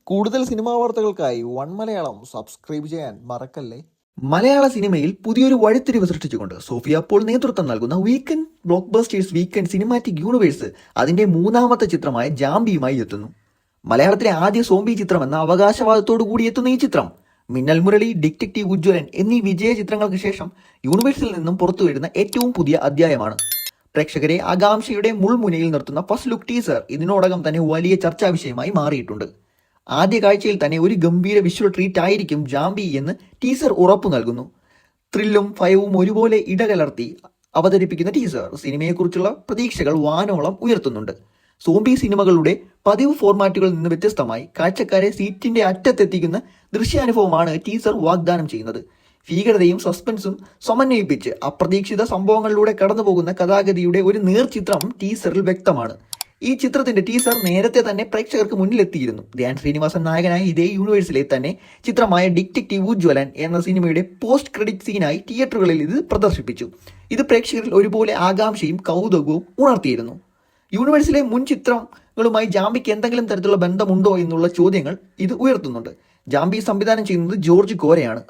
കൂടുതൽ സിനിമാ വാർത്തകൾക്കായി one Malayalam subscribe ചെയ്യാൻ മറക്കല്ലേ. മലയാള സിനിമയിൽ പുതിയൊരു വഴിത്തിരിവ് സൃഷ്ടിച്ചുകൊണ്ട് സോഫിയ പോൾ നേതൃത്വം നൽകുന്ന weekend block busters weekend cinematic universe അതിന്റെ മൂന്നാമത്തെ ചിത്രമായ ജാംബിയുമായി എത്തുന്നു. മലയാളത്തിലെ ആദ്യ സോംബി ചിത്രം എന്ന അവകാശവാദത്തോടു കൂടി എത്തുന്ന ഈ ചിത്രം മിന്നൽ മുരളി, ഡിറ്റക്റ്റീവ് ഉജ്ജ്വലൻ എന്നീ വിജയ ചിത്രങ്ങൾക്ക് ശേഷം യൂണിവേഴ്സിൽ നിന്നും പുറത്തുവരുന്ന ഏറ്റവും പുതിയ അധ്യായമാണ്. പ്രേക്ഷകരെ ആകാംക്ഷയുടെ മുൾമുനയിൽ നിർത്തുന്ന ഫസ്റ്റ് ലുക്ക് ടീസർ ഇതിനോടകം തന്നെ വലിയ ചർച്ചാ വിഷയമായി മാറിയിട്ടുണ്ട്. ആദ്യ കാഴ്ചയിൽ തന്നെ ഒരു ഗംഭീര വിഷ്വൽ ട്രീറ്റ് ആയിരിക്കും ജാംബി എന്ന് ടീസർ ഉറപ്പു നൽകുന്നു. ത്രില്ലും ഭയവും ഒരുപോലെ ഇടകലർത്തി അവതരിപ്പിക്കുന്ന ടീസർ സിനിമയെക്കുറിച്ചുള്ള പ്രതീക്ഷകൾ വാനോളം ഉയർത്തുന്നുണ്ട്. സോംബി സിനിമകളുടെ പതിവ് ഫോർമാറ്റുകളിൽ നിന്ന് വ്യത്യസ്തമായി കാഴ്ചക്കാരെ സീറ്റിന്റെ അറ്റത്തെത്തിക്കുന്ന ദൃശ്യാനുഭവമാണ് ടീസർ വാഗ്ദാനം ചെയ്യുന്നത്. ഭീകരതയും സസ്പെൻസും സമന്വയിപ്പിച്ച് അപ്രതീക്ഷിത സംഭവങ്ങളിലൂടെ കടന്നുപോകുന്ന കഥാഗതിയുടെ ഒരു നേർചിത്രം ടീസറിൽ വ്യക്തമാണ്. ഈ ചിത്രത്തിന്റെ ടീസർ നേരത്തെ തന്നെ പ്രേക്ഷകർക്ക് മുന്നിലെത്തിയിരുന്നു. ധ്യാൻ ശ്രീനിവാസൻ നായകനായ ഇതേ യൂണിവേഴ്സിലെ തന്നെ ചിത്രമായ ഡിറ്റക്റ്റീവ് ഉജ്ജ്വലൻ എന്ന സിനിമയുടെ പോസ്റ്റ് ക്രെഡിറ്റ് സീനായി തിയേറ്ററുകളിൽ ഇത് പ്രദർശിപ്പിച്ചു. ഇത് പ്രേക്ഷകരിൽ ഒരുപോലെ ആകാംക്ഷയും കൗതുകവും ഉണർത്തിയിരുന്നു. യൂണിവേഴ്സിലെ മുൻ ചിത്രങ്ങളുമായി ജാംബിക്ക് എന്തെങ്കിലും തരത്തിലുള്ള ബന്ധമുണ്ടോ എന്നുള്ള ചോദ്യങ്ങൾ ഇത് ഉയർത്തുന്നുണ്ട്. ജാംബി സംവിധാനം ചെയ്യുന്നത് ജോർജ് കോരയാണ്.